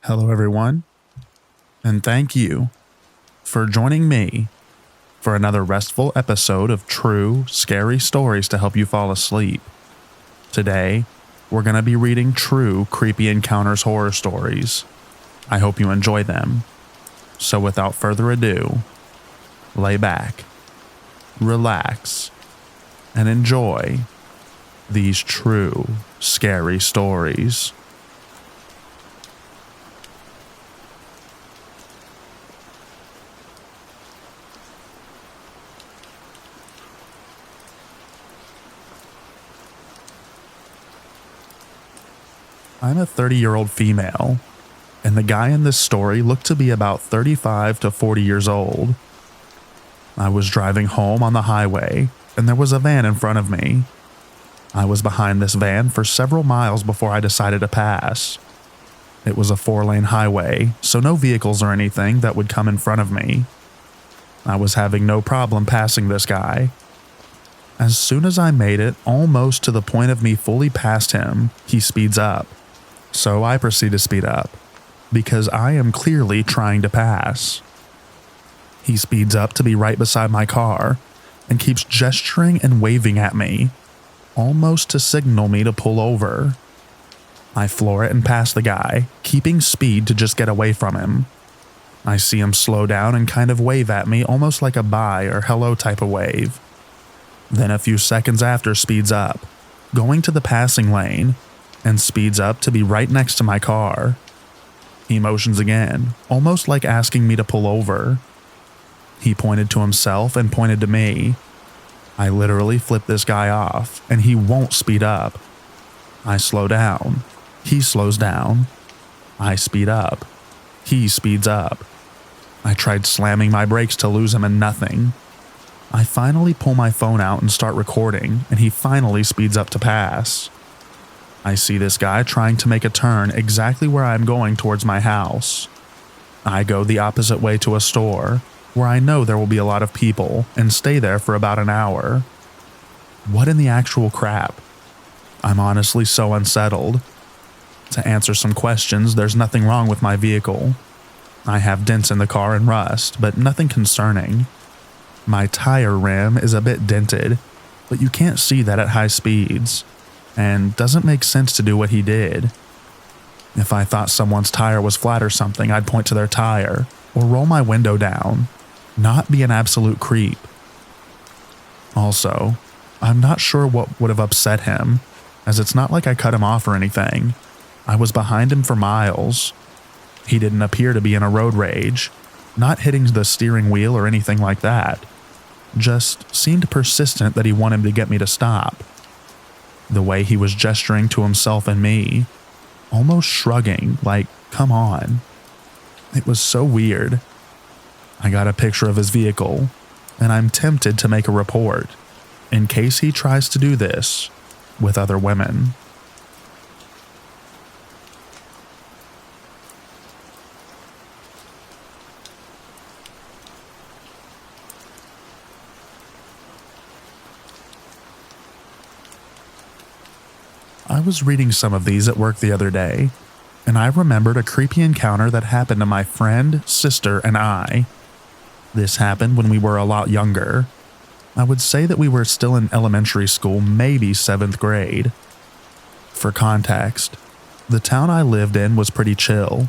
Hello, everyone, and thank you for joining me for another restful episode of true, scary stories to help you fall asleep. Today, we're going to be reading true Creepy Encounters horror stories. I hope you enjoy them. So without further ado, lay back, relax, and enjoy these true, scary stories. I'm a 30-year-old female, and the guy in this story looked to be about 35 to 40 years old. I was driving home on the highway, and there was a van in front of me. I was behind this van for several miles before I decided to pass. It was a 4-lane highway, so no vehicles or anything that would come in front of me. I was having no problem passing this guy. As soon as I made it almost to the point of me fully past him, he speeds up. So I proceed to speed up, because I am clearly trying to pass. He speeds up to be right beside my car, and keeps gesturing and waving at me, almost to signal me to pull over. I floor it and pass the guy, keeping speed to just get away from him. I see him slow down and kind of wave at me almost like a bye or hello type of wave. Then a few seconds after speeds up, going to the passing lane, and speeds up to be right next to my car. He motions again, almost like asking me to pull over. He pointed to himself and pointed to me. I literally flip this guy off, and he won't speed up. I slow down. He slows down. I speed up. He speeds up. I tried slamming my brakes to lose him and nothing. I finally pull my phone out and start recording, and he finally speeds up to pass. I see this guy trying to make a turn exactly where I'm going towards my house. I go the opposite way to a store, where I know there will be a lot of people, and stay there for about an hour. What in the actual crap? I'm honestly so unsettled. To answer some questions, there's nothing wrong with my vehicle. I have dents in the car and rust, but nothing concerning. My tire rim is a bit dented, but you can't see that at high speeds, and doesn't make sense to do what he did. If I thought someone's tire was flat or something, I'd point to their tire, or roll my window down, not be an absolute creep. Also, I'm not sure what would have upset him, as it's not like I cut him off or anything. I was behind him for miles. He didn't appear to be in a road rage, not hitting the steering wheel or anything like that. Just seemed persistent that he wanted to get me to stop. The way he was gesturing to himself and me, almost shrugging, like, come on. It was so weird. I got a picture of his vehicle, and I'm tempted to make a report, in case he tries to do this with other women. I was reading some of these at work the other day, and I remembered a creepy encounter that happened to my friend, sister, and I. This happened when we were a lot younger. I would say that we were still in elementary school, maybe 7th grade. For context, the town I lived in was pretty chill.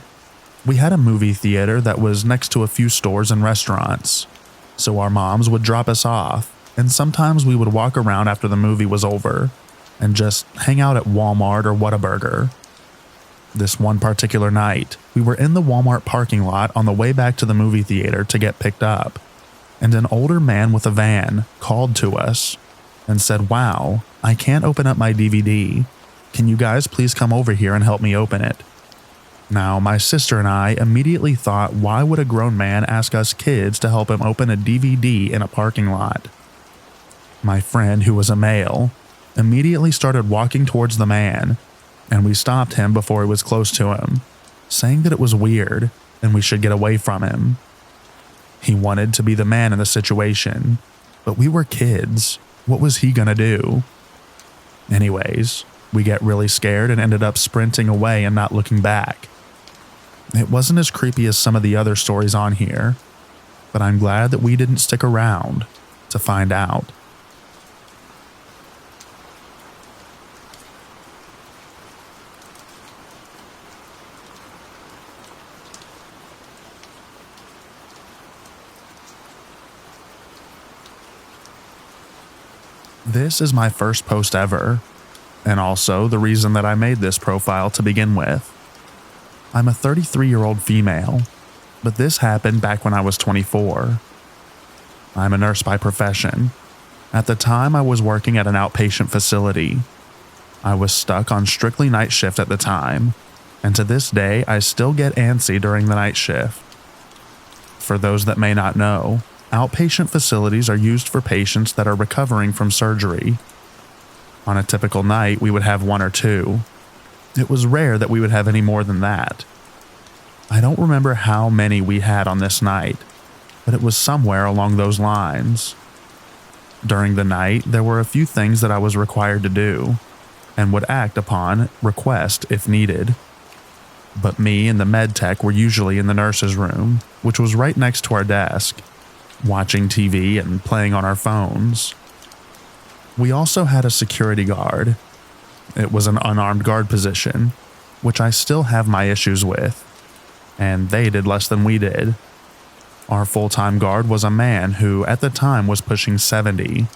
We had a movie theater that was next to a few stores and restaurants, so our moms would drop us off, and sometimes we would walk around after the movie was over and just hang out at Walmart or Whataburger. This one particular night, we were in the Walmart parking lot on the way back to the movie theater to get picked up, and an older man with a van called to us and said, "Wow, I can't open up my DVD. Can you guys please come over here and help me open it?" Now, my sister and I immediately thought, why would a grown man ask us kids to help him open a DVD in a parking lot? My friend, who was a male, immediately started walking towards the man, and we stopped him before he was close to him, saying that it was weird and we should get away from him. He wanted to be the man in the situation, but we were kids. What was he gonna do? Anyways, we get really scared and ended up sprinting away and not looking back. It wasn't as creepy as some of the other stories on here, but I'm glad that we didn't stick around to find out. This is my first post ever, and also the reason that I made this profile to begin with. I'm a 33-year-old female, but this happened back when I was 24. I'm a nurse by profession. At the time, I was working at an outpatient facility. I was stuck on strictly night shift at the time, and to this day, I still get antsy during the night shift. For those that may not know, outpatient facilities are used for patients that are recovering from surgery. On a typical night, we would have 1 or 2. It was rare that we would have any more than that. I don't remember how many we had on this night, but it was somewhere along those lines. During the night, there were a few things that I was required to do, and would act upon request if needed. But me and the med tech were usually in the nurse's room, which was right next to our desk, watching TV and playing on our phones. We also had a security guard. It was an unarmed guard position, which I still have my issues with, and they did less than we did. Our full-time guard was a man who at the time was pushing 70.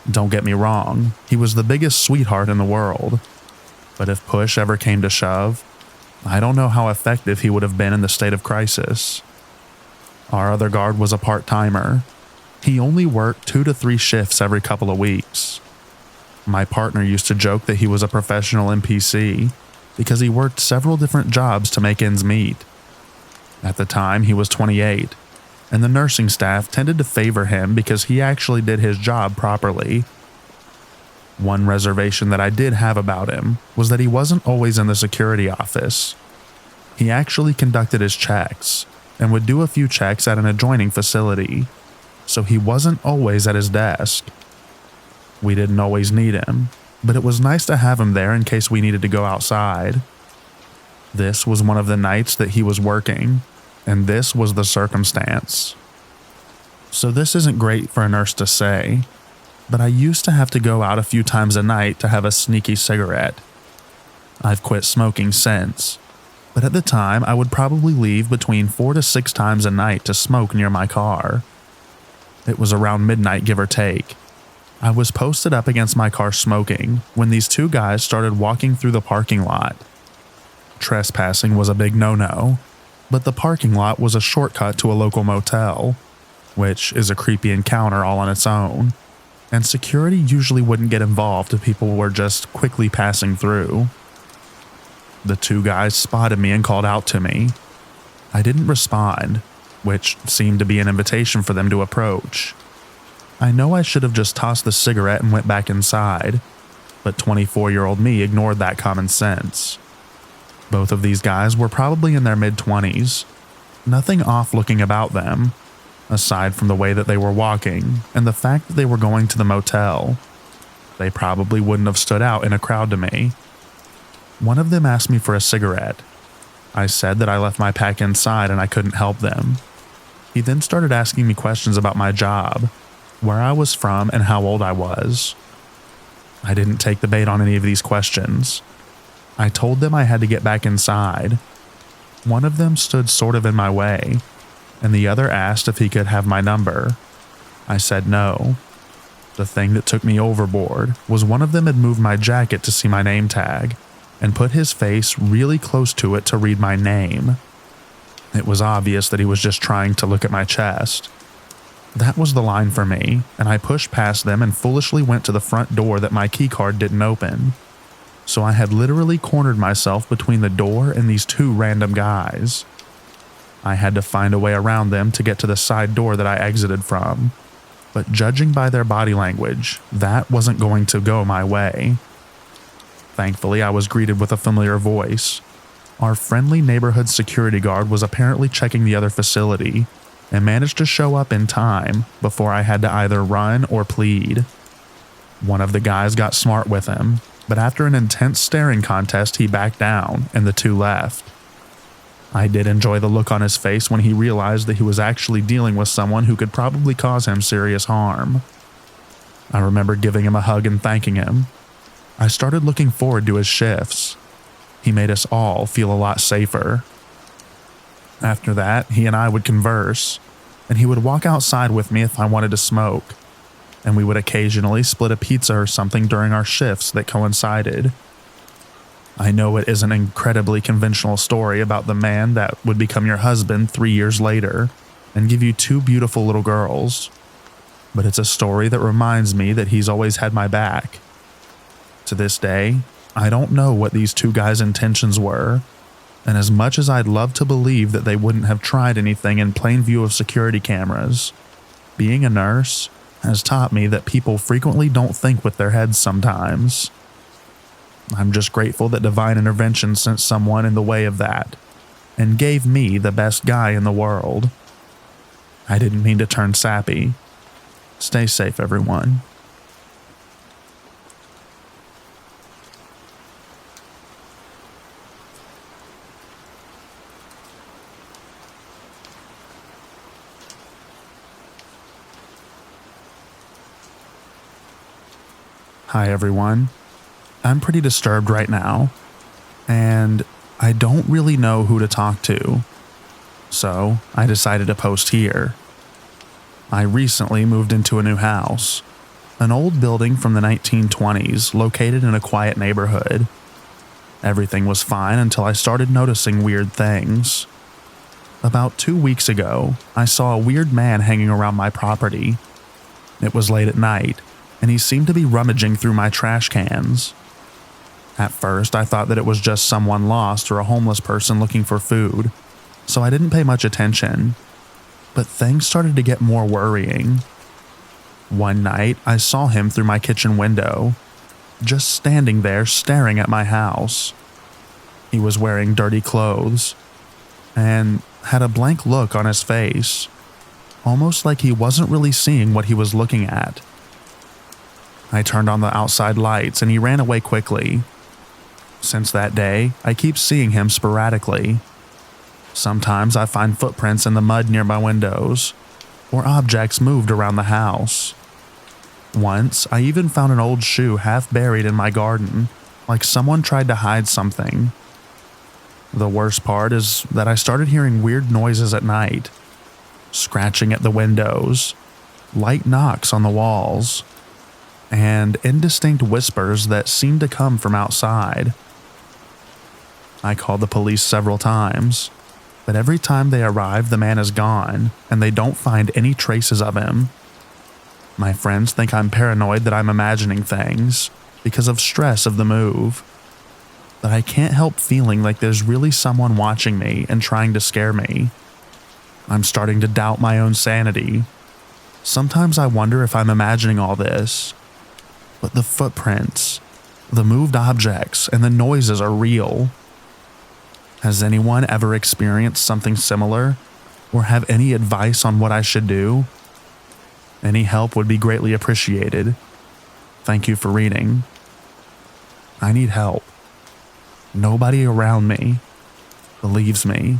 Don't get me wrong, he was the biggest sweetheart in the world, but if push ever came to shove, I don't know how effective he would have been in the state of crisis. Our other guard was a part-timer. He only worked 2 to 3 shifts every couple of weeks. My partner used to joke that he was a professional NPC because he worked several different jobs to make ends meet. At the time, he was 28, and the nursing staff tended to favor him because he actually did his job properly. One reservation that I did have about him was that he wasn't always in the security office. He actually conducted his checks and would do a few checks at an adjoining facility, so he wasn't always at his desk. We didn't always need him, but it was nice to have him there in case we needed to go outside. This was one of the nights that he was working, and this was the circumstance. So this isn't great for a nurse to say, but I used to have to go out a few times a night to have a sneaky cigarette. I've quit smoking since, but at the time I would probably leave between 4 to 6 times a night to smoke near my car. It was around midnight, give or take. I was posted up against my car smoking when these 2 guys started walking through the parking lot. Trespassing was a big no-no, but the parking lot was a shortcut to a local motel, which is a creepy encounter all on its own, and security usually wouldn't get involved if people were just quickly passing through. The 2 guys spotted me and called out to me. I didn't respond, which seemed to be an invitation for them to approach. I know I should have just tossed the cigarette and went back inside, but 24-year-old me ignored that common sense. Both of these guys were probably in their mid-20s. Nothing off-looking about them, aside from the way that they were walking and the fact that they were going to the motel. They probably wouldn't have stood out in a crowd to me. One of them asked me for a cigarette. I said that I left my pack inside and I couldn't help them. He then started asking me questions about my job, where I was from, and how old I was. I didn't take the bait on any of these questions. I told them I had to get back inside. One of them stood sort of in my way, and the other asked if he could have my number. I said no. The thing that took me overboard was one of them had moved my jacket to see my name tag, and put his face really close to it to read my name. It was obvious that he was just trying to look at my chest. That was the line for me, and I pushed past them and foolishly went to the front door that my keycard didn't open. So I had literally cornered myself between the door and these 2 random guys. I had to find a way around them to get to the side door that I exited from, but judging by their body language, that wasn't going to go my way. Thankfully, I was greeted with a familiar voice. Our friendly neighborhood security guard was apparently checking the other facility, and managed to show up in time before I had to either run or plead. One of the guys got smart with him, but after an intense staring contest he backed down and the 2 left. I did enjoy the look on his face when he realized that he was actually dealing with someone who could probably cause him serious harm. I remember giving him a hug and thanking him. I started looking forward to his shifts. He made us all feel a lot safer. After that, he and I would converse, and he would walk outside with me if I wanted to smoke, and we would occasionally split a pizza or something during our shifts that coincided. I know it is an incredibly conventional story about the man that would become your husband 3 years later and give you 2 beautiful little girls, but it's a story that reminds me that he's always had my back. To this day, I don't know what these 2 guys' intentions were, and as much as I'd love to believe that they wouldn't have tried anything in plain view of security cameras, being a nurse has taught me that people frequently don't think with their heads sometimes. I'm just grateful that divine intervention sent someone in the way of that, and gave me the best guy in the world. I didn't mean to turn sappy. Stay safe, everyone. Hi, everyone. I'm pretty disturbed right now, and I don't really know who to talk to, so I decided to post here. I recently moved into a new house, an old building from the 1920s located in a quiet neighborhood. Everything was fine until I started noticing weird things. About 2 weeks ago, I saw a weird man hanging around my property. It was late at night, and he seemed to be rummaging through my trash cans. At first, I thought that it was just someone lost or a homeless person looking for food, so I didn't pay much attention. But things started to get more worrying. One night, I saw him through my kitchen window, just standing there staring at my house. He was wearing dirty clothes, and had a blank look on his face, almost like he wasn't really seeing what he was looking at. I turned on the outside lights and he ran away quickly. Since that day, I keep seeing him sporadically. Sometimes I find footprints in the mud near my windows, or objects moved around the house. Once, I even found an old shoe half buried in my garden, like someone tried to hide something. The worst part is that I started hearing weird noises at night, scratching at the windows, light knocks on the walls, and indistinct whispers that seemed to come from outside. I called the police several times, but every time they arrive, the man is gone, and they don't find any traces of him. My friends think I'm paranoid that I'm imagining things because of stress of the move, but I can't help feeling like there's really someone watching me and trying to scare me. I'm starting to doubt my own sanity. Sometimes I wonder if I'm imagining all this, but the footprints, the moved objects, and the noises are real. Has anyone ever experienced something similar, or have any advice on what I should do? Any help would be greatly appreciated. Thank you for reading. I need help. Nobody around me believes me.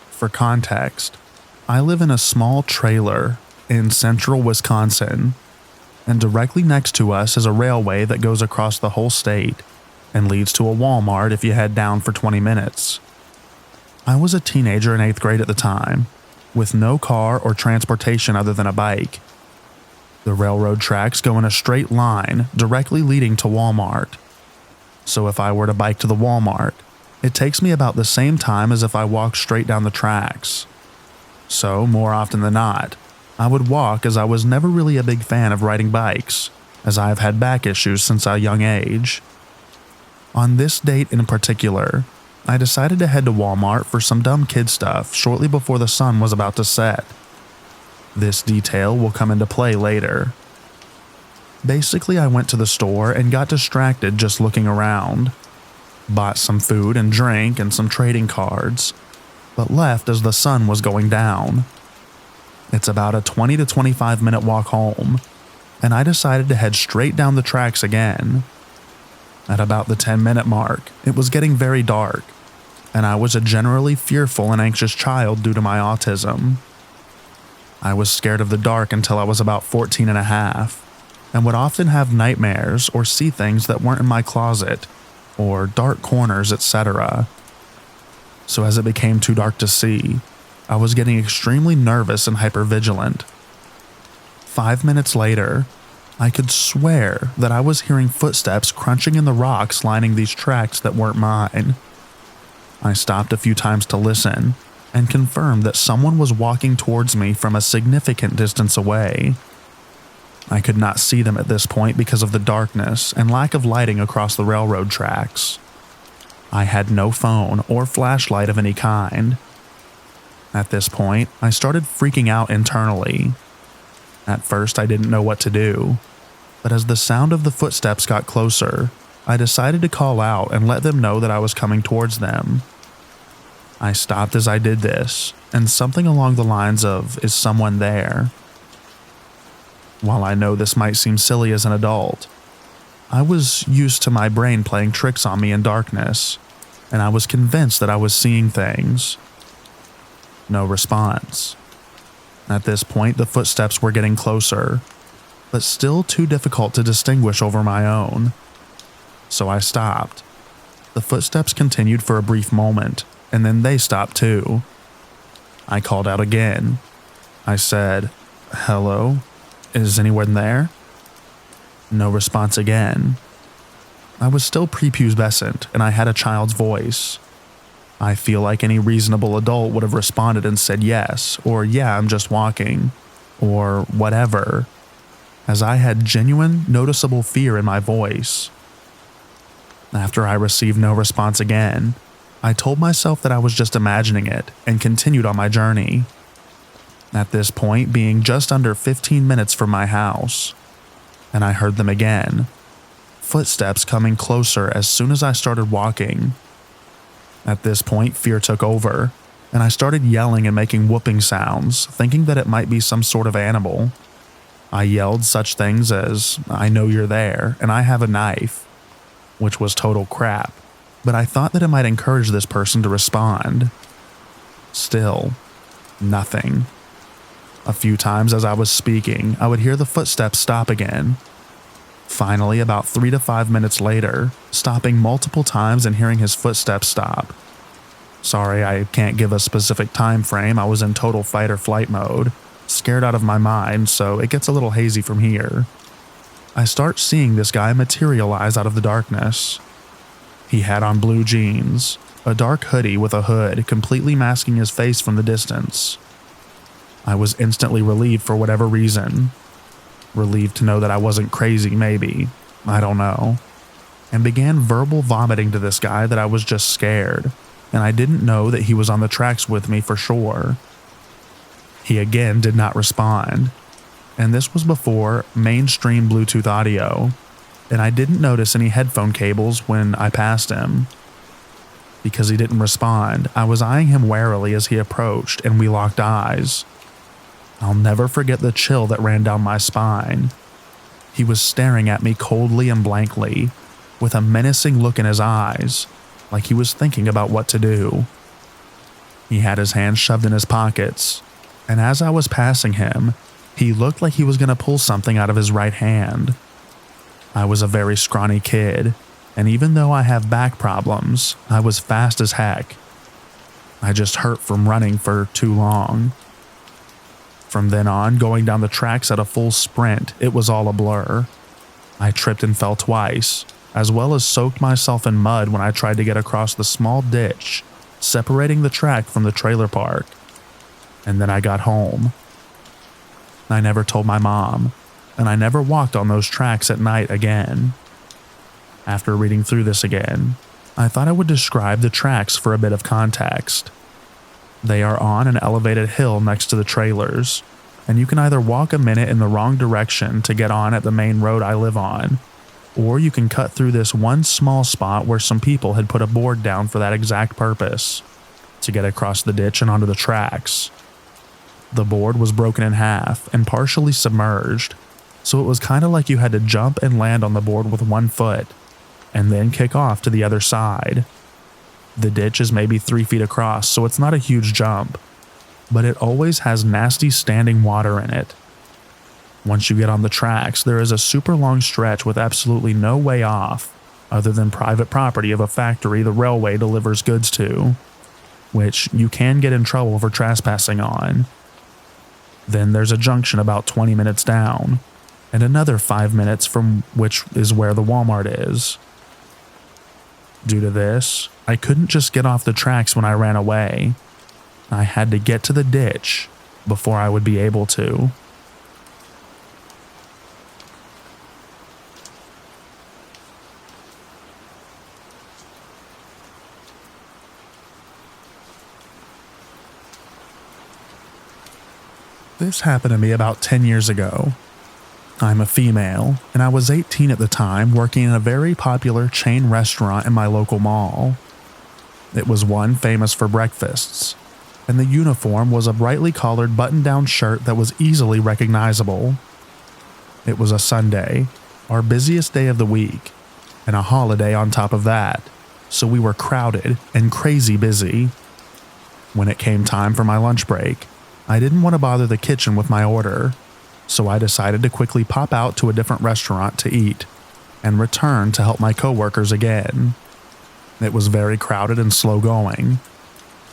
For context, I live in a small trailer in central Wisconsin, and directly next to us is a railway that goes across the whole state and leads to a Walmart if you head down for 20 minutes. I was a teenager in 8th grade at the time, with no car or transportation other than a bike. The railroad tracks go in a straight line directly leading to Walmart. So if I were to bike to the Walmart, it takes me about the same time as if I walked straight down the tracks. So, more often than not, I would walk as I was never really a big fan of riding bikes, as I have had back issues since a young age. On this date in particular, I decided to head to Walmart for some dumb kid stuff shortly before the sun was about to set. This detail will come into play later. Basically, I went to the store and got distracted just looking around. Bought some food and drink and some trading cards, but left as the sun was going down. It's about a 20 to 25 minute walk home, and I decided to head straight down the tracks again. At about the 10-minute mark, it was getting very dark, and I was a generally fearful and anxious child due to my autism. I was scared of the dark until I was about 14 and a half, and would often have nightmares or see things that weren't in my closet, or dark corners, etc. So as it became too dark to see, I was getting extremely nervous and hypervigilant. 5 minutes later, I could swear that I was hearing footsteps crunching in the rocks lining these tracks that weren't mine. I stopped a few times to listen and confirmed that someone was walking towards me from a significant distance away. I could not see them at this point because of the darkness and lack of lighting across the railroad tracks. I had no phone or flashlight of any kind. At this point, I started freaking out internally. At first, I didn't know what to do, but as the sound of the footsteps got closer, I decided to call out and let them know that I was coming towards them. I stopped as I did this, and something along the lines of, "Is someone there?" While I know this might seem silly as an adult, I was used to my brain playing tricks on me in darkness, and I was convinced that I was seeing things. No response. At this point, the footsteps were getting closer, but still too difficult to distinguish over my own. So I stopped. The footsteps continued for a brief moment, and then they stopped too. I called out again. I said, "Hello? Is anyone there?" No response again. I was still prepubescent, and I had a child's voice. I feel like any reasonable adult would have responded and said yes, or "Yeah, I'm just walking," or whatever, as I had genuine, noticeable fear in my voice. After I received no response again, I told myself that I was just imagining it and continued on my journey. At this point being just under 15 minutes from my house, and I heard them again, footsteps coming closer as soon as I started walking. At this point, fear took over, and I started yelling and making whooping sounds, thinking that it might be some sort of animal. I yelled such things as, "I know you're there, and I have a knife," which was total crap, but I thought that it might encourage this person to respond. Still, nothing. A few times as I was speaking, I would hear the footsteps stop again. Finally, about 3 to 5 minutes later, stopping multiple times and hearing his footsteps stop. Sorry, I can't give a specific time frame. I was in total fight or flight mode, scared out of my mind, so it gets a little hazy from here. I start seeing this guy materialize out of the darkness. He had on blue jeans, a dark hoodie with a hood completely masking his face from the distance. I was instantly relieved for whatever reason. Relieved to know that I wasn't crazy, maybe. I don't know. And began verbal vomiting to this guy that I was just scared, and I didn't know that he was on the tracks with me for sure. He again did not respond, and this was before mainstream Bluetooth audio, and I didn't notice any headphone cables when I passed him. Because he didn't respond, I was eyeing him warily as he approached, and we locked eyes. I'll never forget the chill that ran down my spine. He was staring at me coldly and blankly, with a menacing look in his eyes, like he was thinking about what to do. He had his hands shoved in his pockets, and as I was passing him, he looked like he was going to pull something out of his right hand. I was a very scrawny kid, and even though I have back problems, I was fast as heck. I just hurt from running for too long. From then on, going down the tracks at a full sprint, it was all a blur. I tripped and fell twice, as well as soaked myself in mud when I tried to get across the small ditch separating the track from the trailer park. And then I got home. I never told my mom, and I never walked on those tracks at night again. After reading through this again, I thought I would describe the tracks for a bit of context. They are on an elevated hill next to the trailers, and you can either walk a minute in the wrong direction to get on at the main road I live on, or you can cut through this one small spot where some people had put a board down for that exact purpose. to get across the ditch and onto the tracks. The board was broken in half and partially submerged, so it was kind of like you had to jump and land on the board with one foot, and then kick off to the other side. The ditch is maybe 3 feet across, so it's not a huge jump, but it always has nasty standing water in it. Once you get on the tracks, there is a super long stretch with absolutely no way off, other than private property of a factory the railway delivers goods to, which you can get in trouble for trespassing on. Then there's a junction about 20 minutes down, and another 5 minutes from which is where the Walmart is. Due to this, I couldn't just get off the tracks when I ran away. I had to get to the ditch before I would be able to. This happened to me about 10 years ago. I'm a female, and I was 18 at the time working in a very popular chain restaurant in my local mall. It was one famous for breakfasts, and the uniform was a brightly collared button-down shirt that was easily recognizable. It was a Sunday, our busiest day of the week, and a holiday on top of that, so we were crowded and crazy busy. When it came time for my lunch break, I didn't want to bother the kitchen with my order, so I decided to quickly pop out to a different restaurant to eat and return to help my coworkers again. It was very crowded and slow going.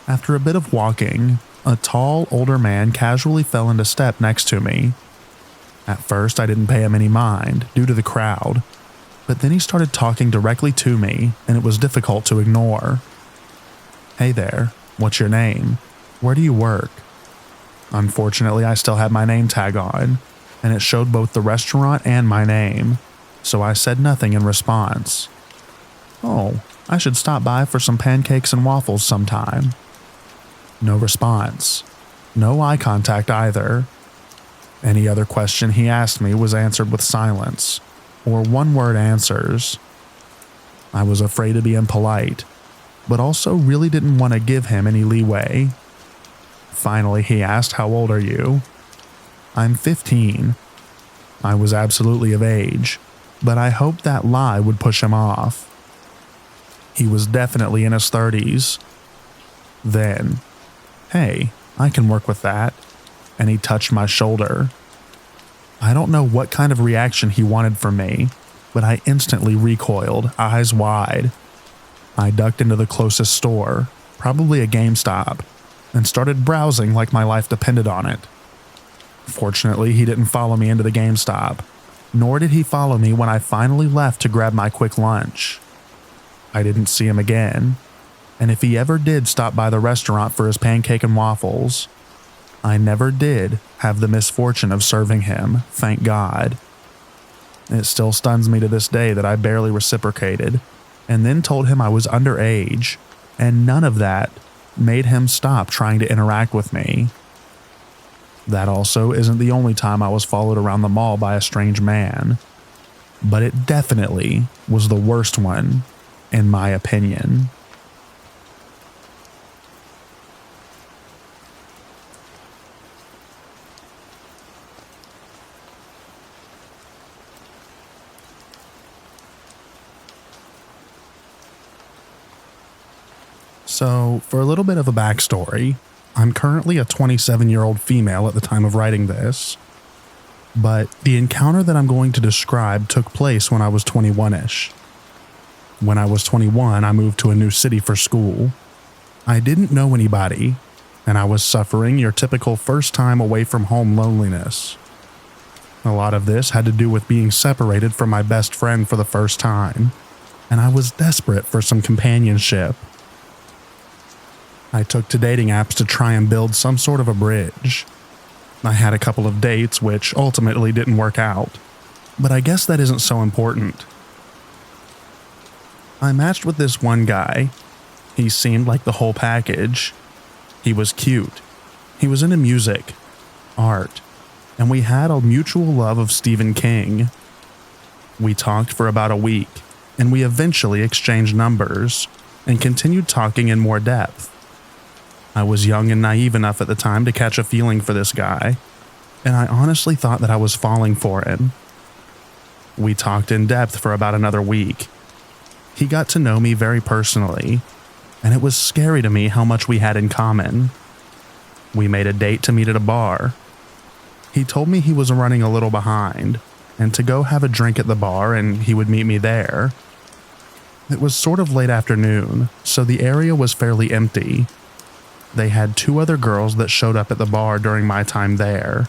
After a bit of walking, a tall, older man casually fell into step next to me. At first, I didn't pay him any mind due to the crowd, but then he started talking directly to me, and it was difficult to ignore. "Hey there, what's your name? Where do you work?" Unfortunately, I still had my name tag on, and it showed both the restaurant and my name, so I said nothing in response. "Oh, I should stop by for some pancakes and waffles sometime." No response. No eye contact either. Any other question he asked me was answered with silence, or one-word answers. I was afraid to be impolite, but also really didn't want to give him any leeway. Finally, he asked, "How old are you?" "I'm 15. I was absolutely of age, but I hoped that lie would push him off. He was definitely in his 30s. Then, "Hey, I can work with that," and he touched my shoulder. I don't know what kind of reaction he wanted from me, but I instantly recoiled, eyes wide. I ducked into the closest store, probably a GameStop, and started browsing like my life depended on it. Fortunately, he didn't follow me into the GameStop, nor did he follow me when I finally left to grab my quick lunch. I didn't see him again, and if he ever did stop by the restaurant for his pancake and waffles, I never did have the misfortune of serving him, thank God. It still stuns me to this day that I barely reciprocated, and then told him I was underage, and none of that made him stop trying to interact with me. That also isn't the only time I was followed around the mall by a strange man, but it definitely was the worst one, in my opinion. So, for a little bit of a backstory, I'm currently a 27-year-old female at the time of writing this, but the encounter that I'm going to describe took place when I was 21-ish. When I was 21, I moved to a new city for school. I didn't know anybody, and I was suffering your typical first time away from home loneliness. A lot of this had to do with being separated from my best friend for the first time, and I was desperate for some companionship. I took to dating apps to try and build some sort of a bridge. I had a couple of dates which ultimately didn't work out, but I guess that isn't so important. I matched with this one guy. He seemed like the whole package. He was cute. He was into music, art, and we had a mutual love of Stephen King. We talked for about a week, and we eventually exchanged numbers and continued talking in more depth. I was young and naive enough at the time to catch a feeling for this guy, and I honestly thought that I was falling for him. We talked in depth for about another week. He got to know me very personally, and it was scary to me how much we had in common. We made a date to meet at a bar. He told me he was running a little behind, and to go have a drink at the bar and he would meet me there. It was sort of late afternoon, so the area was fairly empty. They had 2 other girls that showed up at the bar during my time there.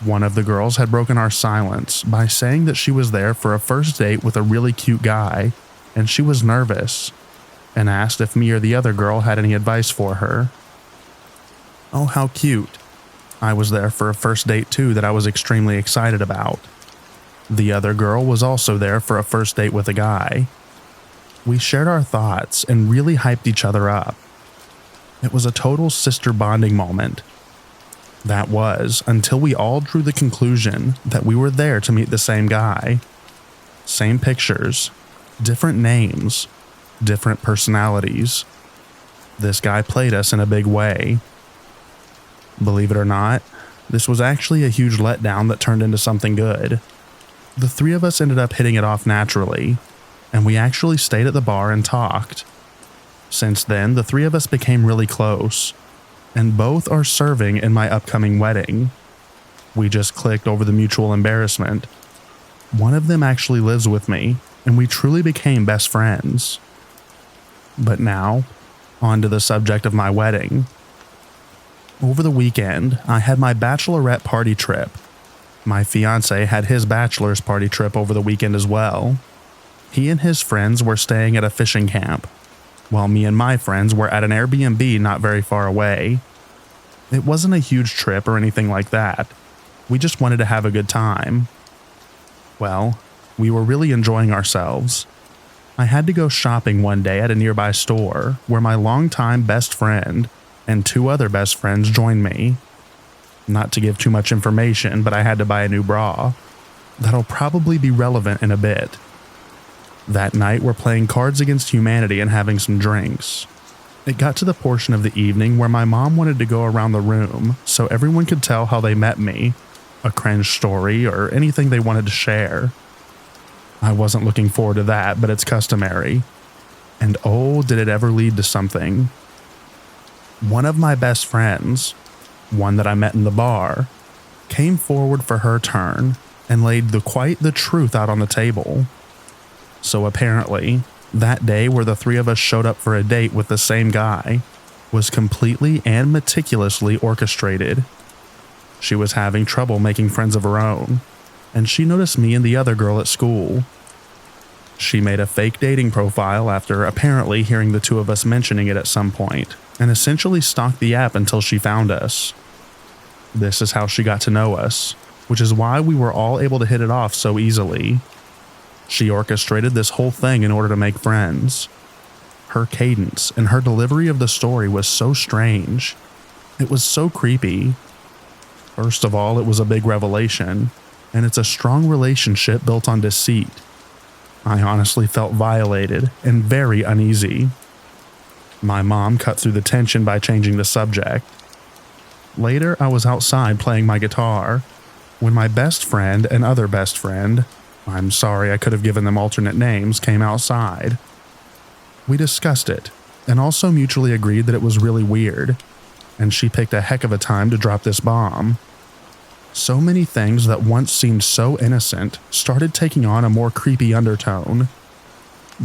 One of the girls had broken our silence by saying that she was there for a first date with a really cute guy, and she was nervous, and asked if me or the other girl had any advice for her. Oh, how cute. I was there for a first date too that I was extremely excited about. The other girl was also there for a first date with a guy. We shared our thoughts and really hyped each other up. It was a total sister bonding moment. That was until we all drew the conclusion that we were there to meet the same guy. Same pictures, different names, different personalities. This guy played us in a big way. Believe it or not, this was actually a huge letdown that turned into something good. The 3 of us ended up hitting it off naturally, and we actually stayed at the bar and talked. Since then, the 3 of us became really close, and both are serving in my upcoming wedding. We just clicked over the mutual embarrassment. One of them actually lives with me, and we truly became best friends. But now, on to the subject of my wedding. Over the weekend, I had my bachelorette party trip. My fiancé had his bachelor's party trip over the weekend as well. He and his friends were staying at a fishing camp, while me and my friends were at an Airbnb not very far away. It wasn't a huge trip or anything like that. We just wanted to have a good time. Well, we were really enjoying ourselves. I had to go shopping one day at a nearby store where my longtime best friend and 2 other best friends joined me. Not to give too much information, but I had to buy a new bra. That'll probably be relevant in a bit. That night, we're playing Cards Against Humanity and having some drinks. It got to the portion of the evening where my mom wanted to go around the room so everyone could tell how they met me, a cringe story, or anything they wanted to share. I wasn't looking forward to that, but it's customary. And oh, did it ever lead to something. One of my best friends, one that I met in the bar, came forward for her turn and laid quite the truth out on the table. So apparently, that day where the 3 of us showed up for a date with the same guy was completely and meticulously orchestrated. She was having trouble making friends of her own, and she noticed me and the other girl at school. She made a fake dating profile after apparently hearing the 2 of us mentioning it at some point, and essentially stalked the app until she found us. This is how she got to know us, which is why we were all able to hit it off so easily. She orchestrated this whole thing in order to make friends. Her cadence and her delivery of the story was so strange. It was so creepy. First of all, it was a big revelation, and it's a strong relationship built on deceit. I honestly felt violated and very uneasy. My mom cut through the tension by changing the subject. Later, I was outside playing my guitar when my best friend and other best friend, I'm sorry I could have given them alternate names, came outside. We discussed it and also mutually agreed that it was really weird, and she picked a heck of a time to drop this bomb. So many things that once seemed so innocent started taking on a more creepy undertone.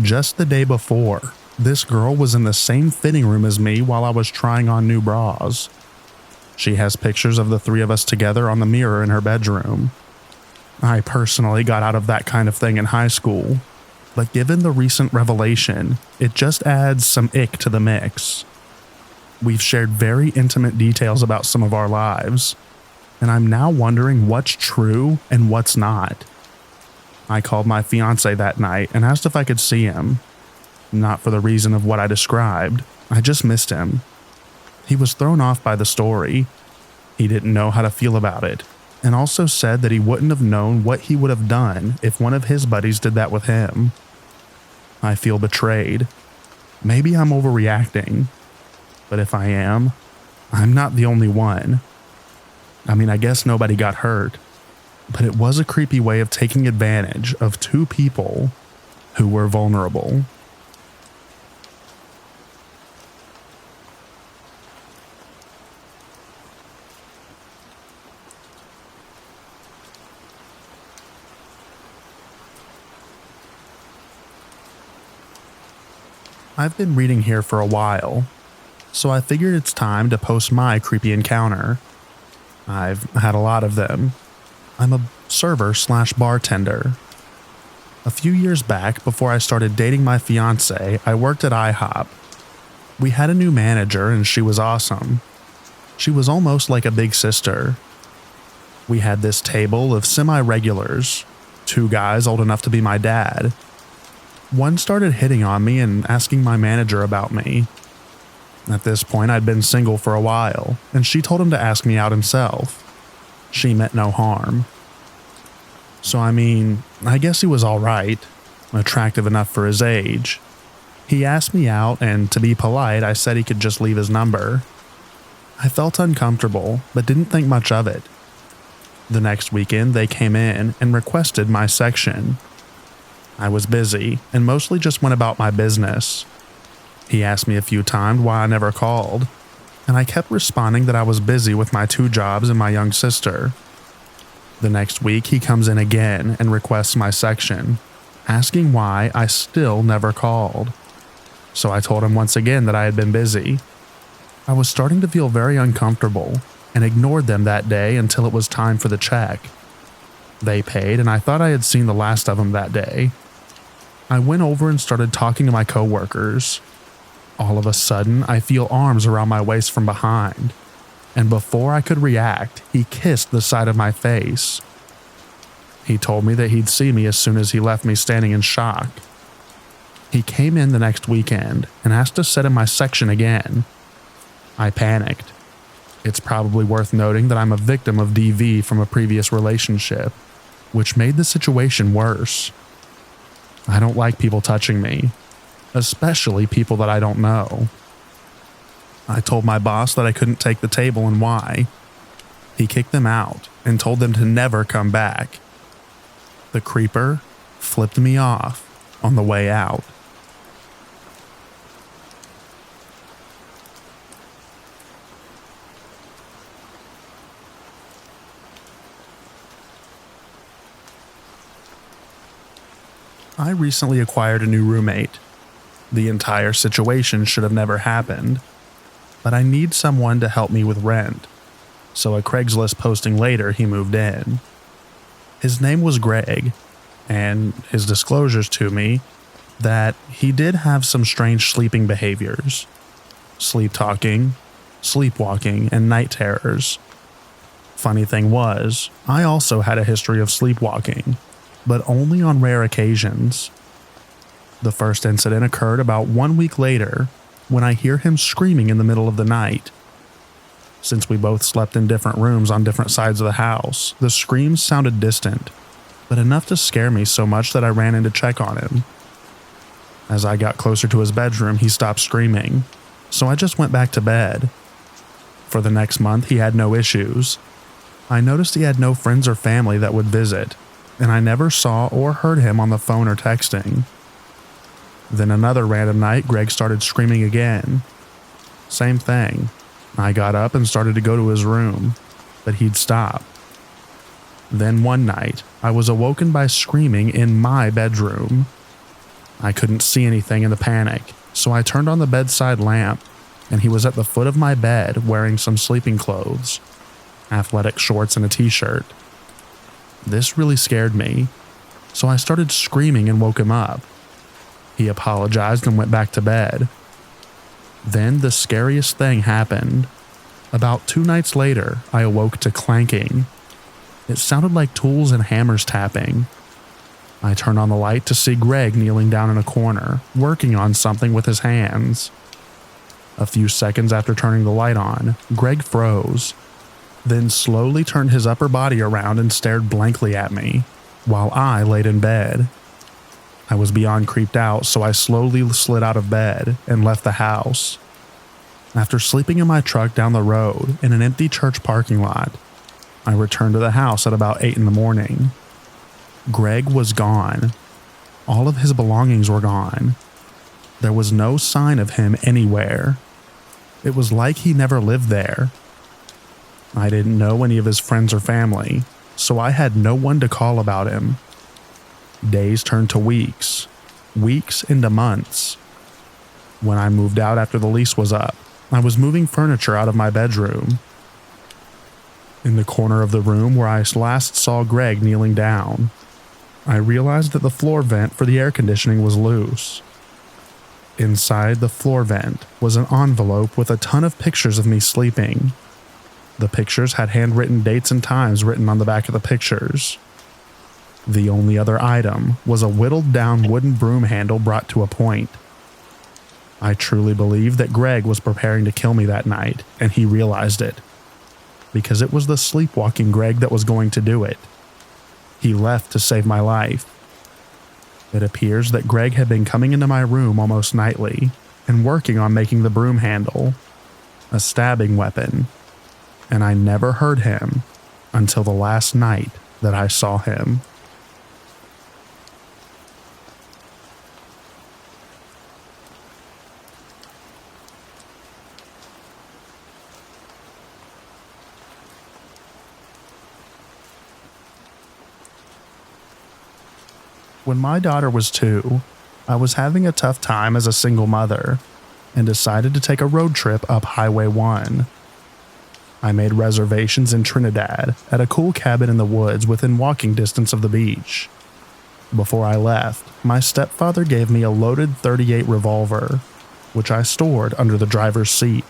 Just the day before, this girl was in the same fitting room as me while I was trying on new bras. She has pictures of the 3 of us together on the mirror in her bedroom. I personally got out of that kind of thing in high school, but given the recent revelation, it just adds some ick to the mix. We've shared very intimate details about some of our lives, and I'm now wondering what's true and what's not. I called my fiancé that night and asked if I could see him. Not for the reason of what I described, I just missed him. He was thrown off by the story. He didn't know how to feel about it, and also said that he wouldn't have known what he would have done if one of his buddies did that with him. I feel betrayed. Maybe I'm overreacting. But if I am, I'm not the only one. I mean, I guess nobody got hurt, but it was a creepy way of taking advantage of two people who were vulnerable. I've been reading here for a while, so I figured it's time to post my creepy encounter. I've had a lot of them. I'm a server/bartender. A few years back, before I started dating my fiance, I worked at IHOP. We had a new manager and she was awesome. She was almost like a big sister. We had this table of semi-regulars, two guys old enough to be my dad. One started hitting on me and asking my manager about me. At this point, I'd been single for a while, and she told him to ask me out himself. She meant no harm. So I mean, I guess he was alright, attractive enough for his age. He asked me out, and to be polite, I said he could just leave his number. I felt uncomfortable, but didn't think much of it. The next weekend, they came in and requested my section. I was busy, and mostly just went about my business. He asked me a few times why I never called, and I kept responding that I was busy with my 2 jobs and my young sister. The next week, he comes in again and requests my section, asking why I still never called. So I told him once again that I had been busy. I was starting to feel very uncomfortable and ignored them that day until it was time for the check. They paid, and I thought I had seen the last of them that day. I went over and started talking to my coworkers. All of a sudden, I feel arms around my waist from behind, and before I could react, he kissed the side of my face. He told me that he'd see me as soon as he left me standing in shock. He came in the next weekend and asked to sit in my section again. I panicked. It's probably worth noting that I'm a victim of DV from a previous relationship, which made the situation worse. I don't like people touching me, especially people that I don't know. I told my boss that I couldn't take the table and why. He kicked them out and told them to never come back. The creeper flipped me off on the way out. I recently acquired a new roommate. The entire situation should have never happened, but I need someone to help me with rent. So a Craigslist posting later, he moved in. His name was Greg, and his disclosures to me that he did have some strange sleeping behaviors. Sleep talking, sleepwalking, and night terrors. Funny thing was, I also had a history of sleepwalking, but only on rare occasions. The first incident occurred about 1 week later when I hear him screaming in the middle of the night. Since we both slept in different rooms on different sides of the house, the screams sounded distant, but enough to scare me so much that I ran in to check on him. As I got closer to his bedroom, he stopped screaming, so I just went back to bed. For the next month, he had no issues. I noticed he had no friends or family that would visit, and I never saw or heard him on the phone or texting. Then another random night, Greg started screaming again. Same thing. I got up and started to go to his room, but he'd stop. Then one night, I was awoken by screaming in my bedroom. I couldn't see anything in the panic, so I turned on the bedside lamp, and he was at the foot of my bed wearing some sleeping clothes, athletic shorts and a t-shirt. This really scared me, so I started screaming and woke him up. He apologized and went back to bed. Then the scariest thing happened. About 2 nights later, I awoke to clanking. It sounded like tools and hammers tapping. I turned on the light to see Greg kneeling down in a corner, working on something with his hands. A few seconds after turning the light on, Greg froze, then slowly turned his upper body around and stared blankly at me, while I laid in bed. I was beyond creeped out, so I slowly slid out of bed and left the house. After sleeping in my truck down the road in an empty church parking lot, I returned to the house at about 8 in the morning. Greg was gone. All of his belongings were gone. There was no sign of him anywhere. It was like he never lived there. I didn't know any of his friends or family, so I had no one to call about him. Days turned to weeks, weeks into months. When I moved out after the lease was up, I was moving furniture out of my bedroom. In the corner of the room where I last saw Greg kneeling down, I realized that the floor vent for the air conditioning was loose. Inside the floor vent was an envelope with a ton of pictures of me sleeping. The pictures had handwritten dates and times written on the back of the pictures. The only other item was a whittled down wooden broom handle brought to a point. I truly believe that Greg was preparing to kill me that night, and he realized it. Because it was the sleepwalking Greg that was going to do it. He left to save my life. It appears that Greg had been coming into my room almost nightly and working on making the broom handle, a stabbing weapon, and I never heard him until the last night that I saw him. When my daughter was 2, I was having a tough time as a single mother and decided to take a road trip up Highway 1. I made reservations in Trinidad at a cool cabin in the woods within walking distance of the beach. Before I left, my stepfather gave me a loaded .38 revolver, which I stored under the driver's seat.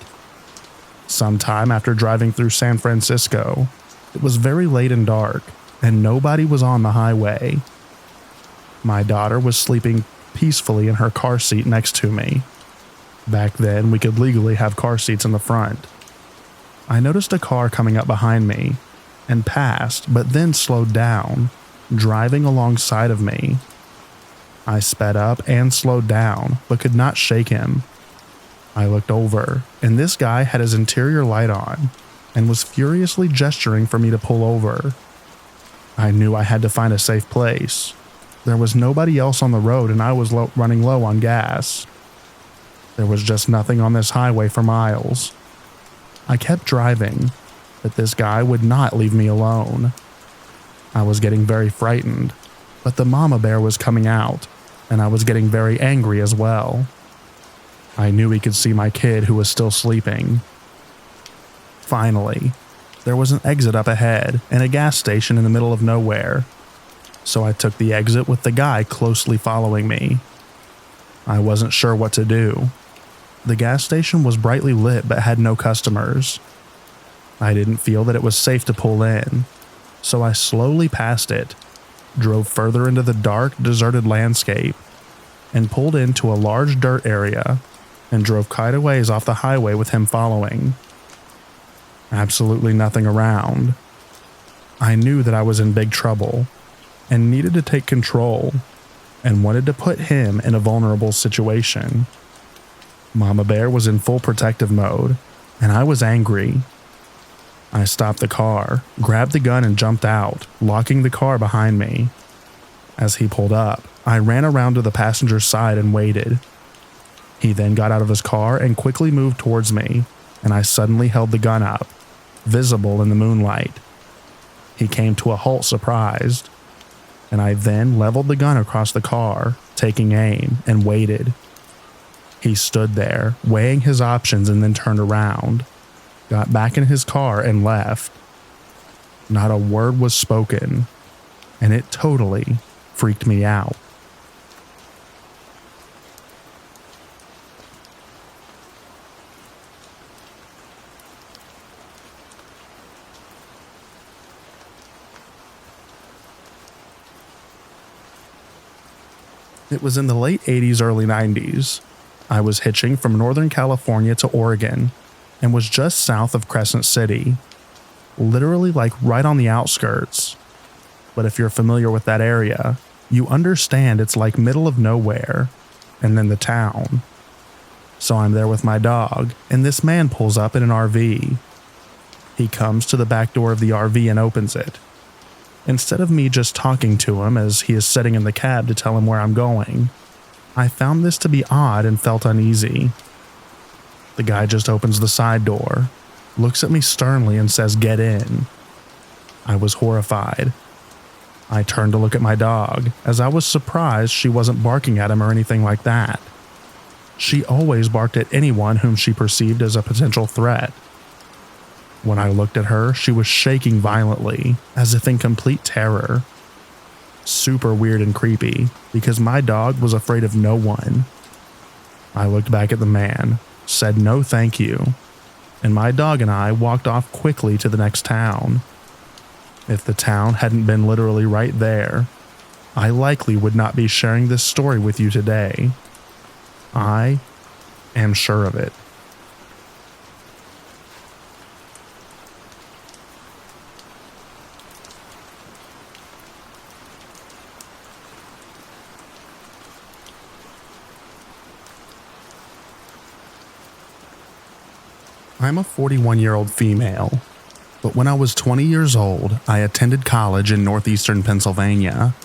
Sometime after driving through San Francisco, it was very late and dark, and nobody was on the highway. My daughter was sleeping peacefully in her car seat next to me. Back then, we could legally have car seats in the front. I noticed a car coming up behind me and passed, but then slowed down, driving alongside of me. I sped up and slowed down, but could not shake him. I looked over, and this guy had his interior light on and was furiously gesturing for me to pull over. I knew I had to find a safe place. There was nobody else on the road, and I was running low on gas. There was just nothing on this highway for miles. I kept driving, but this guy would not leave me alone. I was getting very frightened, but the mama bear was coming out, and I was getting very angry as well. I knew he could see my kid who was still sleeping. Finally, there was an exit up ahead and a gas station in the middle of nowhere. So I took the exit with the guy closely following me. I wasn't sure what to do. The gas station was brightly lit but had no customers. I didn't feel that it was safe to pull in, so I slowly passed it, drove further into the dark, deserted landscape, and pulled into a large dirt area and drove quite a ways off the highway with him following. Absolutely nothing around. I knew that I was in big trouble and needed to take control and wanted to put him in a vulnerable situation. Mama Bear was in full protective mode, and I was angry. I stopped the car, grabbed the gun and jumped out, locking the car behind me. As he pulled up, I ran around to the passenger's side and waited. He then got out of his car and quickly moved towards me, and I suddenly held the gun up, visible in the moonlight. He came to a halt surprised, and I then leveled the gun across the car, taking aim, and waited. He stood there, weighing his options, and then turned around, got back in his car, and left. Not a word was spoken, and it totally freaked me out. It was in the late 80s, early 90s. I was hitching from Northern California to Oregon and was just south of Crescent City, literally like right on the outskirts. But if you're familiar with that area, you understand it's like middle of nowhere and then the town. So I'm there with my dog, and this man pulls up in an RV. He comes to the back door of the RV and opens it. Instead of me just talking to him as he is sitting in the cab to tell him where I'm going, I found this to be odd and felt uneasy. The guy just opens the side door, looks at me sternly and says, "Get in." I was horrified. I turned to look at my dog, as I was surprised she wasn't barking at him or anything like that. She always barked at anyone whom she perceived as a potential threat. When I looked at her, she was shaking violently, as if in complete terror. Super weird and creepy, because my dog was afraid of no one. I looked back at the man, said no thank you, and my dog and I walked off quickly to the next town. If the town hadn't been literally right there, I likely would not be sharing this story with you today. I am sure of it. I'm a 41-year-old female, but when I was 20 years old, I attended college in northeastern Pennsylvania.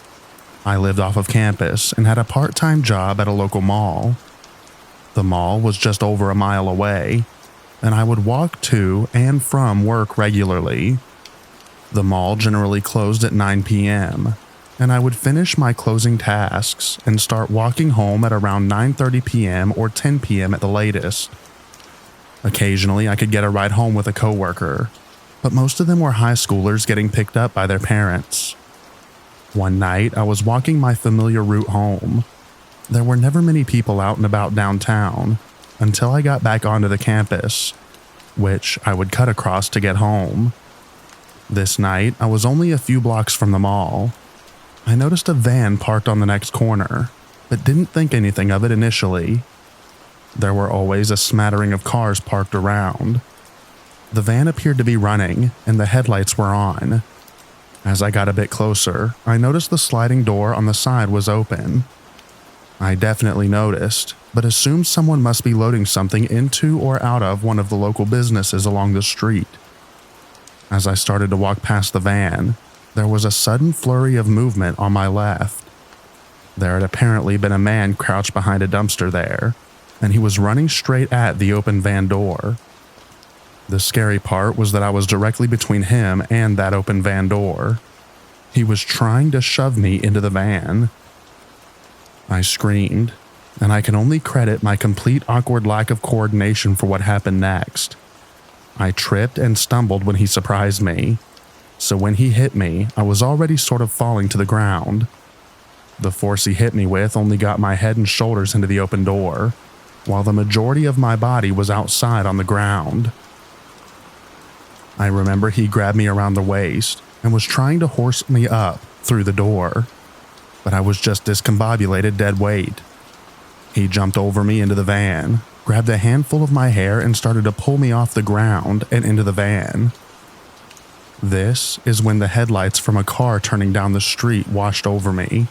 I lived off of campus and had a part-time job at a local mall. The mall was just over a mile away, and I would walk to and from work regularly. The mall generally closed at 9 p.m., and I would finish my closing tasks and start walking home at around 9:30 p.m. or 10 p.m. at the latest. Occasionally, I could get a ride home with a coworker, but most of them were high schoolers getting picked up by their parents. One night, I was walking my familiar route home. There were never many people out and about downtown until I got back onto the campus, which I would cut across to get home. This night, I was only a few blocks from the mall. I noticed a van parked on the next corner, but didn't think anything of it initially. There were always a smattering of cars parked around. The van appeared to be running, and the headlights were on. As I got a bit closer, I noticed the sliding door on the side was open. I definitely noticed, but assumed someone must be loading something into or out of one of the local businesses along the street. As I started to walk past the van, there was a sudden flurry of movement on my left. There had apparently been a man crouched behind a dumpster there, and he was running straight at the open van door. The scary part was that I was directly between him and that open van door. He was trying to shove me into the van. I screamed, and I can only credit my complete awkward lack of coordination for what happened next. I tripped and stumbled when he surprised me, so when he hit me, I was already sort of falling to the ground. The force he hit me with only got my head and shoulders into the open door, while the majority of my body was outside on the ground. I remember he grabbed me around the waist and was trying to horse me up through the door, but I was just discombobulated dead weight. He jumped over me into the van, grabbed a handful of my hair and started to pull me off the ground and into the van. This is when the headlights from a car turning down the street washed over me,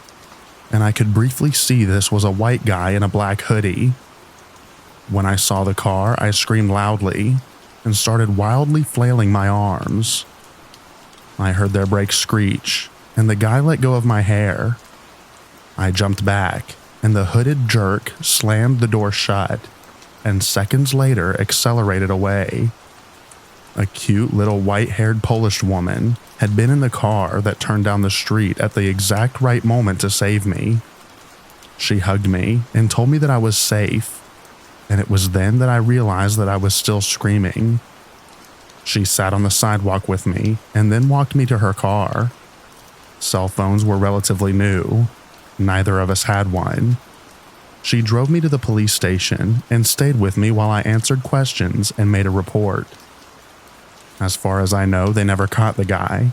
and I could briefly see this was a white guy in a black hoodie. When I saw the car, I screamed loudly and started wildly flailing my arms. I heard their brakes screech, and the guy let go of my hair. I jumped back, and the hooded jerk slammed the door shut, and seconds later accelerated away. A cute little white-haired Polish woman had been in the car that turned down the street at the exact right moment to save me. She hugged me and told me that I was safe, and it was then that I realized that I was still screaming. She sat on the sidewalk with me and then walked me to her car. Cell phones were relatively new. Neither of us had one. She drove me to the police station and stayed with me while I answered questions and made a report. As far as I know, they never caught the guy.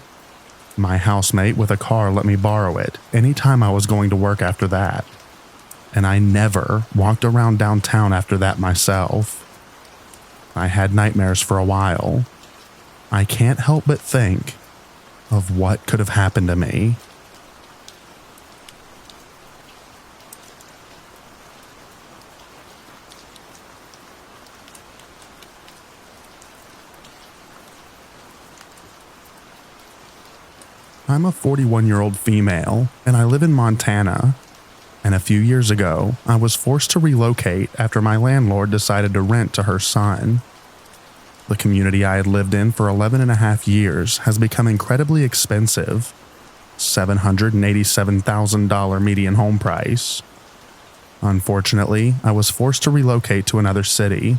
My housemate with a car let me borrow it anytime I was going to work after that, and I never walked around downtown after that myself. I had nightmares for a while. I can't help but think of what could have happened to me. I'm a 41-year-old female, and I live in Montana. And a few years ago, I was forced to relocate after my landlord decided to rent to her son. The community I had lived in for 11 and a half years has become incredibly expensive. $787,000 median home price. Unfortunately, I was forced to relocate to another city,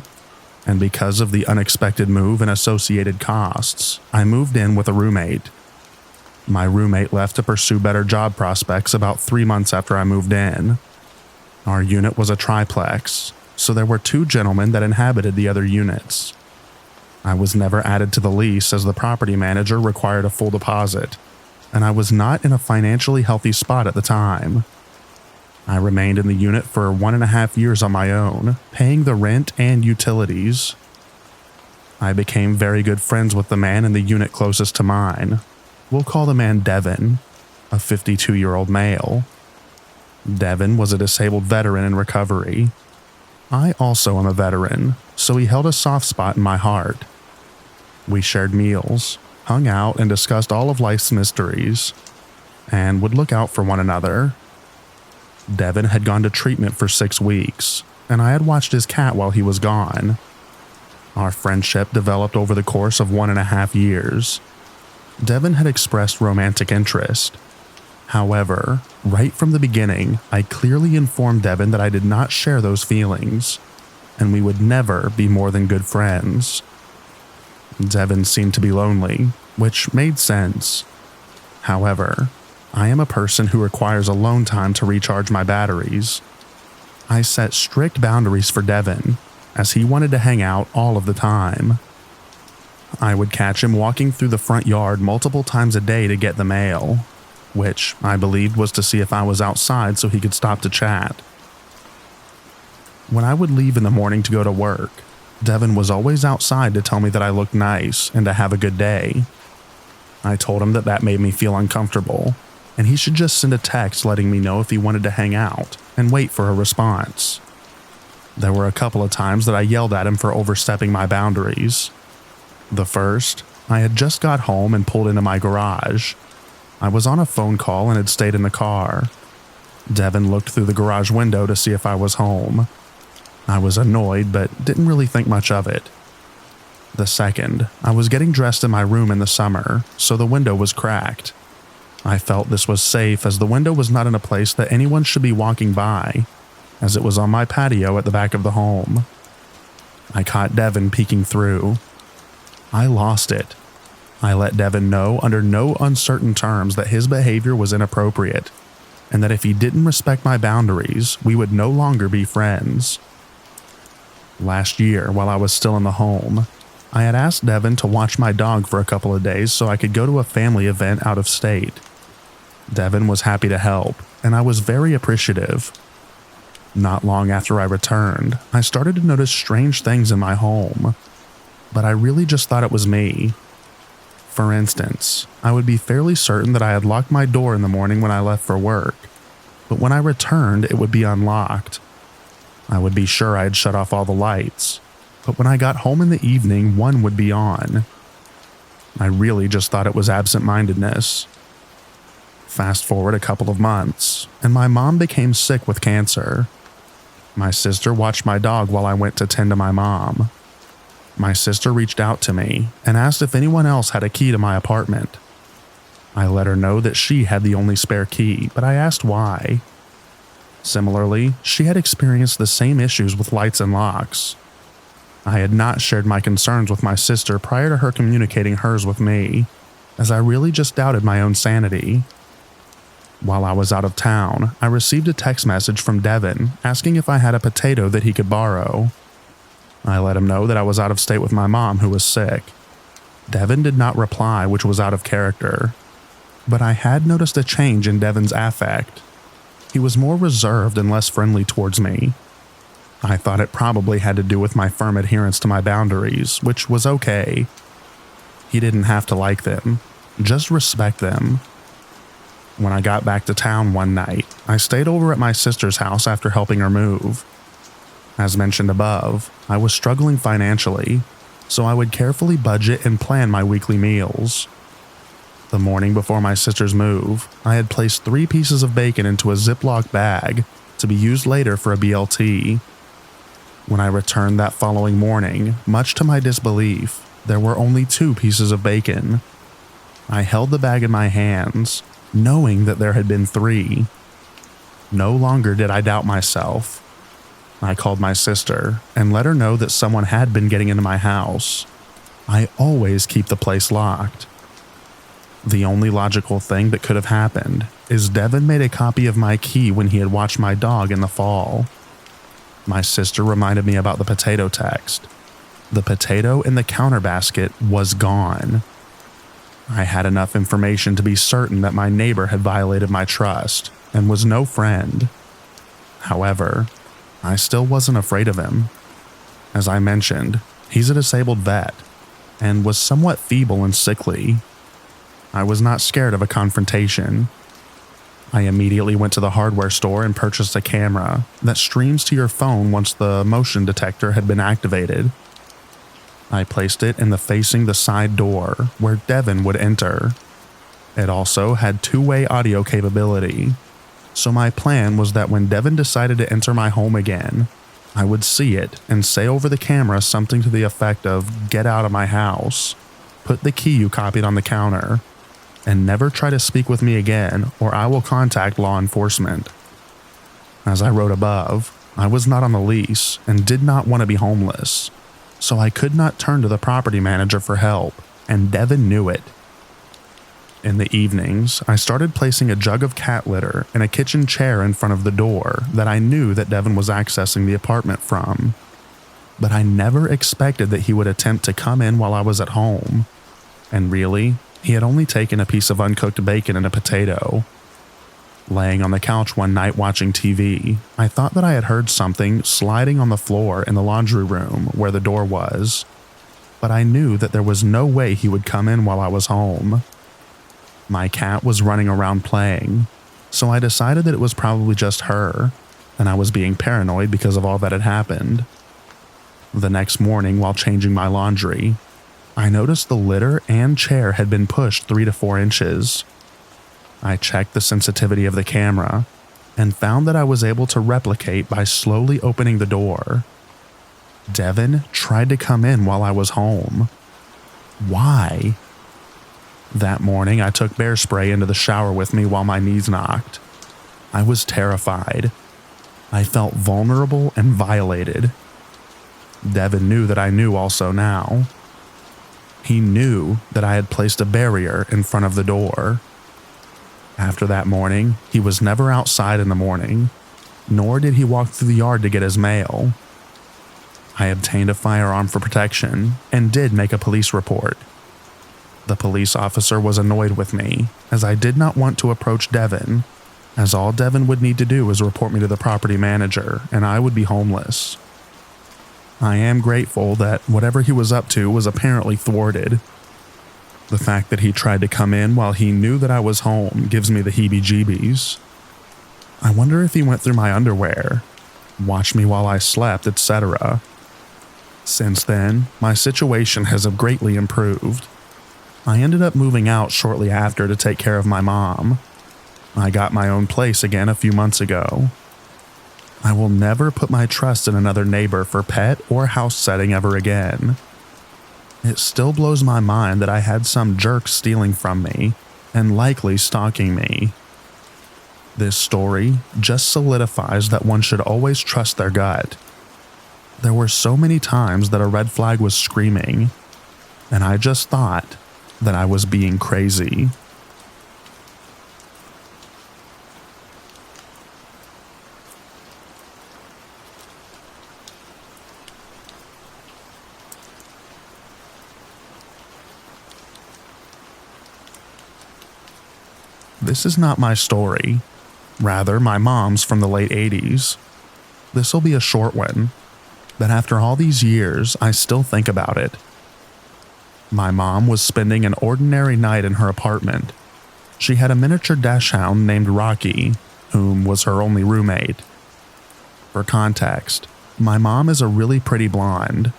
and because of the unexpected move and associated costs, I moved in with a roommate. My roommate left to pursue better job prospects about 3 months after I moved in. Our unit was a triplex, so there were 2 gentlemen that inhabited the other units. I was never added to the lease as the property manager required a full deposit, and I was not in a financially healthy spot at the time. I remained in the unit for 1.5 years on my own, paying the rent and utilities. I became very good friends with the man in the unit closest to mine. We'll call the man Devin, a 52-year-old male. Devin was a disabled veteran in recovery. I also am a veteran, so he held a soft spot in my heart. We shared meals, hung out, and discussed all of life's mysteries, and would look out for one another. Devin had gone to treatment for 6 weeks, and I had watched his cat while he was gone. Our friendship developed over the course of 1.5 years. Devin had expressed romantic interest. However, right from the beginning, I clearly informed Devin that I did not share those feelings, and we would never be more than good friends. Devin seemed to be lonely, which made sense. However, I am a person who requires alone time to recharge my batteries. I set strict boundaries for Devin, as he wanted to hang out all of the time. I would catch him walking through the front yard multiple times a day to get the mail, which I believed was to see if I was outside so he could stop to chat. When I would leave in the morning to go to work, Devin was always outside to tell me that I looked nice and to have a good day. I told him that that made me feel uncomfortable, and he should just send a text letting me know if he wanted to hang out and wait for a response. There were a couple of times that I yelled at him for overstepping my boundaries. The first, I had just got home and pulled into my garage. I was on a phone call and had stayed in the car. Devin looked through the garage window to see if I was home. I was annoyed, but didn't really think much of it. The second, I was getting dressed in my room in the summer, so the window was cracked. I felt this was safe as the window was not in a place that anyone should be walking by, as it was on my patio at the back of the home. I caught Devin peeking through. I lost it. I let Devin know under no uncertain terms that his behavior was inappropriate, and that if he didn't respect my boundaries, we would no longer be friends. Last year, while I was still in the home, I had asked Devin to watch my dog for a couple of days so I could go to a family event out of state. Devin was happy to help, and I was very appreciative. Not long after I returned, I started to notice strange things in my home, but I really just thought it was me. For instance, I would be fairly certain that I had locked my door in the morning when I left for work, but when I returned, it would be unlocked. I would be sure I had shut off all the lights, but when I got home in the evening, one would be on. I really just thought it was absent-mindedness. Fast forward a couple of months, and my mom became sick with cancer. My sister watched my dog while I went to tend to my mom. My sister reached out to me and asked if anyone else had a key to my apartment. I let her know that she had the only spare key, but I asked why. Similarly, she had experienced the same issues with lights and locks. I had not shared my concerns with my sister prior to her communicating hers with me, as I really just doubted my own sanity. While I was out of town, I received a text message from Devin asking if I had a potato that he could borrow. I let him know that I was out of state with my mom who was sick. Devin did not reply, which was out of character, but I had noticed a change in Devin's affect. He was more reserved and less friendly towards me. I thought it probably had to do with my firm adherence to my boundaries, which was okay. He didn't have to like them, just respect them. When I got back to town one night, I stayed over at my sister's house after helping her move. As mentioned above, I was struggling financially, so I would carefully budget and plan my weekly meals. The morning before my sister's move, I had placed 3 pieces of bacon into a Ziploc bag to be used later for a BLT. When I returned that following morning, much to my disbelief, there were only 2 pieces of bacon. I held the bag in my hands, knowing that there had been 3. No longer did I doubt myself. I called my sister and let her know that someone had been getting into my house. I always keep the place locked. The only logical thing that could have happened is Devin made a copy of my key when he had watched my dog in the fall. My sister reminded me about the potato text. The potato in the counter basket was gone. I had enough information to be certain that my neighbor had violated my trust and was no friend. However, I still wasn't afraid of him. As I mentioned, he's a disabled vet and was somewhat feeble and sickly. I was not scared of a confrontation. I immediately went to the hardware store and purchased a camera that streams to your phone once the motion detector had been activated. I placed it in the facing the side door where Devin would enter. It also had 2-way audio capability, so my plan was that when Devin decided to enter my home again, I would see it and say over the camera something to the effect of "Get out of my house, put the key you copied on the counter, and never try to speak with me again or I will contact law enforcement." As I wrote above, I was not on the lease and did not want to be homeless, so I could not turn to the property manager for help, and Devin knew it. In the evenings, I started placing a jug of cat litter and a kitchen chair in front of the door that I knew that Devin was accessing the apartment from. But I never expected that he would attempt to come in while I was at home. And really, he had only taken a piece of uncooked bacon and a potato. Laying on the couch one night watching TV, I thought that I had heard something sliding on the floor in the laundry room where the door was. But I knew that there was no way he would come in while I was home. My cat was running around playing, so I decided that it was probably just her, and I was being paranoid because of all that had happened. The next morning, while changing my laundry, I noticed the litter and chair had been pushed 3 to 4 inches. I checked the sensitivity of the camera and found that I was able to replicate by slowly opening the door. Devin tried to come in while I was home. Why? That morning, I took bear spray into the shower with me while my knees knocked. I was terrified. I felt vulnerable and violated. Devin knew that I knew also now. He knew that I had placed a barrier in front of the door. After that morning, he was never outside in the morning, nor did he walk through the yard to get his mail. I obtained a firearm for protection and did make a police report. The police officer was annoyed with me, as I did not want to approach Devin, as all Devin would need to do was report me to the property manager and I would be homeless. I am grateful that whatever he was up to was apparently thwarted. The fact that he tried to come in while he knew that I was home gives me the heebie-jeebies. I wonder if he went through my underwear, watched me while I slept, etc. Since then, my situation has greatly improved. I ended up moving out shortly after to take care of my mom. I got my own place again a few months ago. I will never put my trust in another neighbor for pet or house setting ever again. It still blows my mind that I had some jerk stealing from me and likely stalking me. This story just solidifies that one should always trust their gut. There were so many times that a red flag was screaming, and I just thought that I was being crazy. This is not my story. Rather, my mom's from the late 80s. This'll be a short one, but after all these years, I still think about it. My mom was spending an ordinary night in her apartment. She had a miniature dachshund named Rocky, whom was her only roommate. For context, my mom is a really pretty blonde.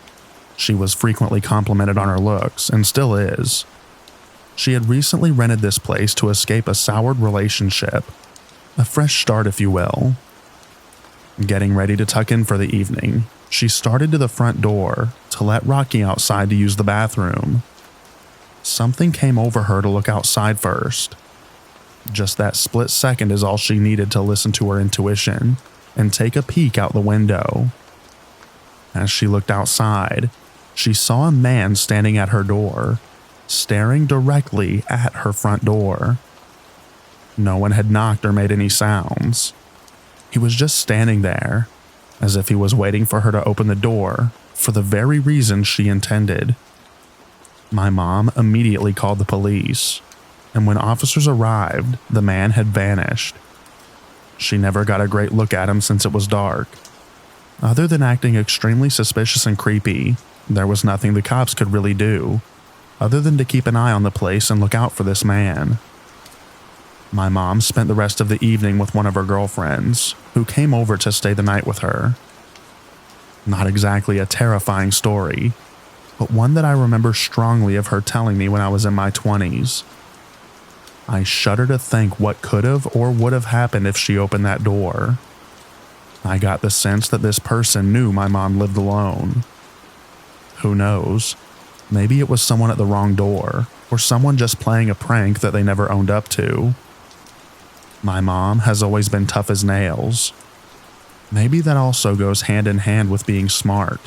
She was frequently complimented on her looks, and still is. She had recently rented this place to escape a soured relationship, a fresh start, if you will. Getting ready to tuck in for the evening, she started to the front door to let Rocky outside to use the bathroom. Something came over her to look outside first. Just that split second is all she needed to listen to her intuition and take a peek out the window. As she looked outside, she saw a man standing at her door, staring directly at her front door. No one had knocked or made any sounds. He was just standing there, as if he was waiting for her to open the door for the very reason she intended. My mom immediately called the police, and when officers arrived, the man had vanished. She never got a great look at him since it was dark. Other than acting extremely suspicious and creepy, there was nothing the cops could really do, other than to keep an eye on the place and look out for this man. My mom spent the rest of the evening with one of her girlfriends, who came over to stay the night with her. Not exactly a terrifying story, but one that I remember strongly of her telling me when I was in my 20s. I shudder to think what could have or would have happened if she opened that door. I got the sense that this person knew my mom lived alone. Who knows? Maybe it was someone at the wrong door, or someone just playing a prank that they never owned up to. My mom has always been tough as nails. Maybe that also goes hand in hand with being smart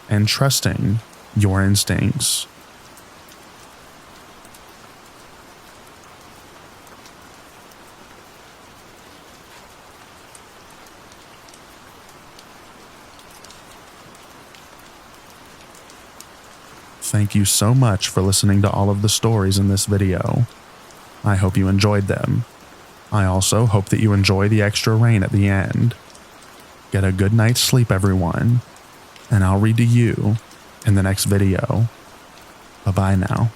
and trusting your instincts. Thank you so much for listening to all of the stories in this video. I hope you enjoyed them. I also hope that you enjoy the extra rain at the end. Get a good night's sleep, everyone, and I'll read to you in the next video. Bye-bye now.